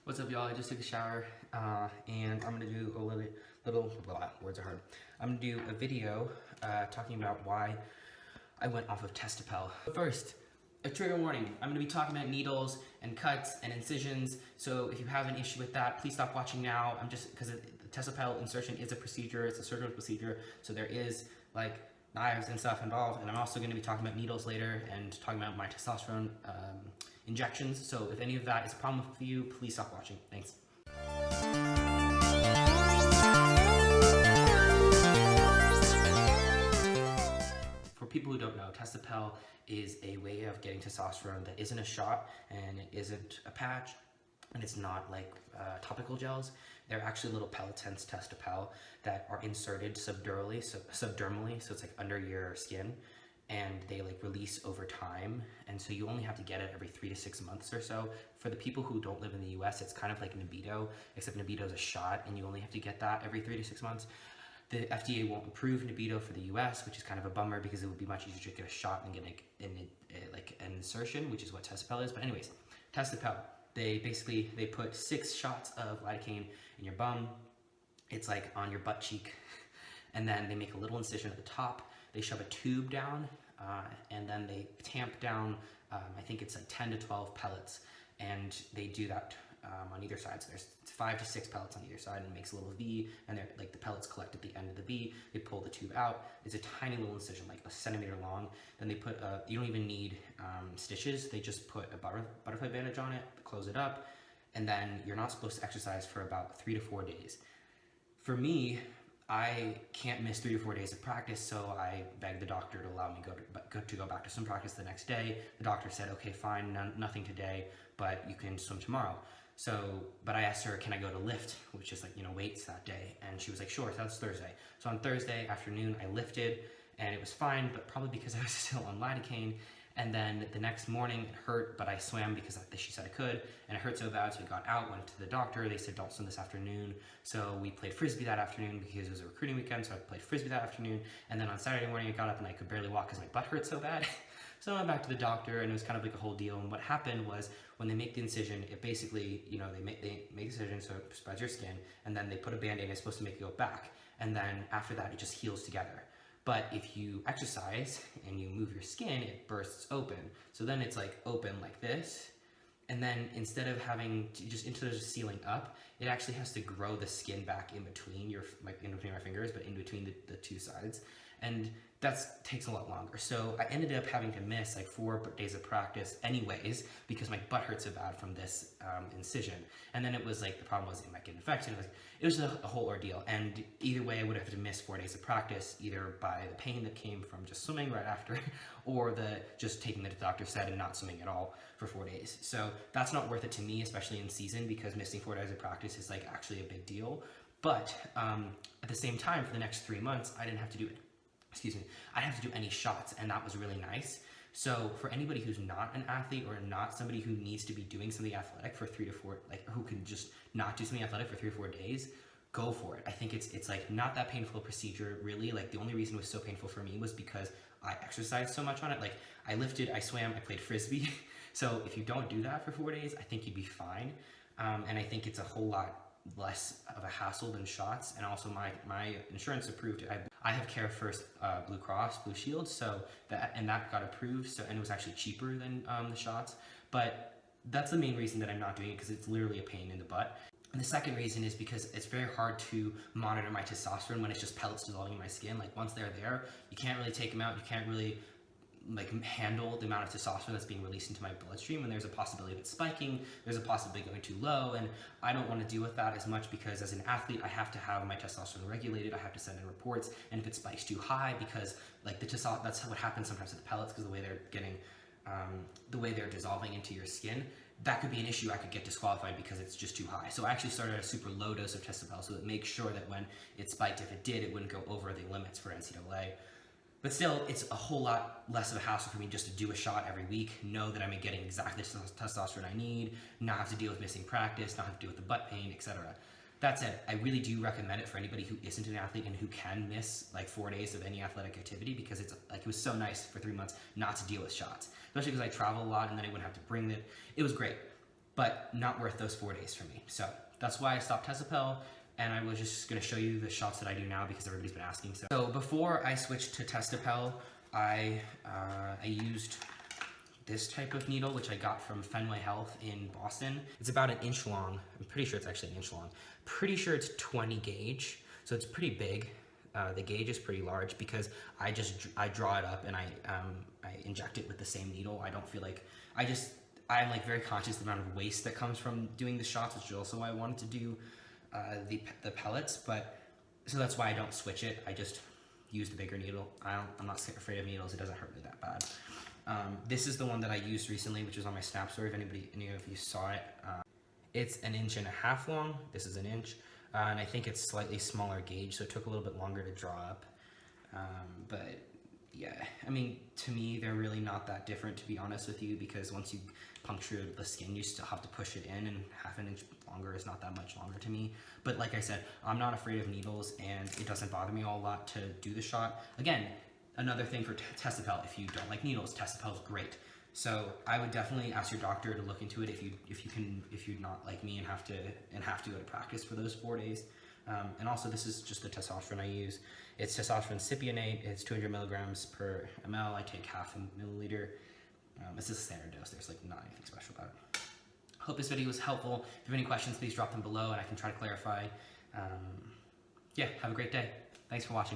What's up, y'all? I just took a shower, and I'm gonna do a words are hard. I'm gonna do a video talking about why I went off of Testopel. But first, a trigger warning. I'm gonna be talking about needles and cuts and incisions, so if you have an issue with that, please stop watching now. Because the Testopel insertion is a procedure, it's a surgical procedure, so there is like knives and stuff involved, and I'm also gonna be talking about needles later and talking about my testosterone injections. So if any of that is a problem for you, please stop watching. Thanks. For people who don't know, Testopel is a way of getting testosterone that isn't a shot and it isn't a patch and it's not like topical gels. They're actually little pellets, hence Testopel, that are inserted subdermally, so it's like under your skin, and they like release over time, and so you only have to get it every 3 to 6 months or so. For the people who don't live in the US, it's kind of like Nebido, except Nebido is a shot and you only have to get that every 3 to 6 months. The FDA won't approve Nebido for the US, which is kind of a bummer because it would be much easier to get a shot and get like an insertion, which is what Testopel is. But anyways, Testopel, they put 6 shots of lidocaine in your bum. It's like on your butt cheek, and then they make a little incision at the top. They shove a tube down, and then they tamp down, I think it's like 10 to 12 pellets, and they do that on either side. So there's 5 to 6 pellets on either side, and it makes a little V, and they're like the pellets collect at the end of the V. They pull the tube out. It's a tiny little incision, like a centimeter long. Then they put, you don't even need stitches. They just put a butterfly bandage on it, close it up, and then you're not supposed to exercise for about 3 to 4 days. For me, I can't miss 3 to 4 days of practice, so I begged the doctor to allow me to go back to swim practice the next day. The doctor said, okay, fine, nothing today, but you can swim tomorrow. But I asked her, can I go to lift, which is like, weights that day, and she was like, sure, that's Thursday. So on Thursday afternoon, I lifted, and it was fine, but probably because I was still on lidocaine. And then the next morning it hurt, but I swam because she said I could, and it hurt so bad, so we got out, went to the doctor. They said don't swim this afternoon, so we played frisbee that afternoon because it was a recruiting weekend, so I played frisbee that afternoon. And then on Saturday morning I got up and I could barely walk because my butt hurt so bad. So I went back to the doctor, and it was kind of like a whole deal. And what happened was, when they make the incision, it basically, they make the incision so it spreads your skin, and then they put a band-aid, and it's supposed to make it go back, and then after that it just heals together. But if you exercise and you move your skin, it bursts open. So then it's like open like this. And then instead of having to instead of just sealing up, it actually has to grow the skin back in between in between my fingers, but in between the two sides. And that takes a lot longer. So I ended up having to miss like 4 days of practice anyways, because my butt hurt so bad from this incision. And then it was like, the problem was it might get infection. It was a whole ordeal. And either way, I would have to miss 4 days of practice, either by the pain that came from just swimming right after, or just taking the doctor said and not swimming at all for 4 days. So that's not worth it to me, especially in season, because missing 4 days of practice is like actually a big deal. But at the same time, for the next 3 months, I didn't have to do any shots, and that was really nice. So for anybody who's not an athlete or not somebody who needs to be doing something athletic for 3 to 4, like who can just not do something athletic for 3 or 4 days, go for it. I think it's like not that painful a procedure, really. Like the only reason it was so painful for me was because I exercised so much on it. Like I lifted, I swam, I played frisbee. So if you don't do that for 4 days, I think you'd be fine. And I think it's a whole lot less of a hassle than shots. And also my insurance approved it. I have Care First Blue Cross Blue Shield, so that got approved, so, and it was actually cheaper than the shots. But that's the main reason that I'm not doing it, because it's literally a pain in the butt. And the second reason is because it's very hard to monitor my testosterone when it's just pellets dissolving in my skin. Like once they're there, you can't really take them out. You can't really handle the amount of testosterone that's being released into my bloodstream, and there's a possibility of it spiking, there's a possibility of going too low, and I don't want to deal with that as much, because as an athlete I have to have my testosterone regulated. I have to send in reports, and if it spikes too high, because like that's what happens sometimes with the pellets, because the way they're getting the way they're dissolving into your skin, that could be an issue. I could get disqualified because it's just too high. So I actually started a super low dose of Testopel, so it makes sure that when it spiked, if it did, it wouldn't go over the limits for NCAA. But still, it's a whole lot less of a hassle for me just to do a shot every week, know that I'm getting exactly the testosterone I need, not have to deal with missing practice, not have to deal with the butt pain, etc. That said, I really do recommend it for anybody who isn't an athlete and who can miss like 4 days of any athletic activity, because it's like, it was so nice for 3 months not to deal with shots, especially because I travel a lot and then I wouldn't have to bring it. It was great. but not worth those 4 days for me. So that's why I stopped Testopel, and I was just going to show you the shots that I do now because everybody's been asking. So before I switched to Testopel, I used this type of needle, which I got from Fenway Health in Boston. It's about an inch long. I'm pretty sure it's actually an inch long. Pretty sure it's 20 gauge, so it's pretty big. The gauge is pretty large because I draw it up and I inject it with the same needle. I don't feel like, I'm like very conscious of the amount of waste that comes from doing the shots, which is also why I wanted to do the pellets, but so that's why I don't switch it. I just use the bigger needle. I'm not afraid of needles. It doesn't hurt me that bad. This is the one that I used recently, which was on my Snap story, if any of you saw it. It's 1.5 inches long. This is 1 inch. And I think it's slightly smaller gauge, so it took a little bit longer to draw up. But yeah, I mean, to me, they're really not that different, to be honest with you, because once you puncture the skin, you still have to push it in, and 1/2 inch longer is not that much longer to me. But like I said, I'm not afraid of needles, and it doesn't bother me a whole lot to do the shot. Again, another thing for Testopel, if you don't like needles, Testopel is great. So I would definitely ask your doctor to look into it if you're not like me and have to go to practice for those 4 days. And also, this is just the testosterone I use. It's testosterone cypionate. It's 200 milligrams per ml. I take 1/2 milliliter. It's a standard dose. There's like not anything special about it. Hope this video was helpful. If you have any questions, please drop them below and I can try to clarify. Yeah, have a great day. Thanks for watching.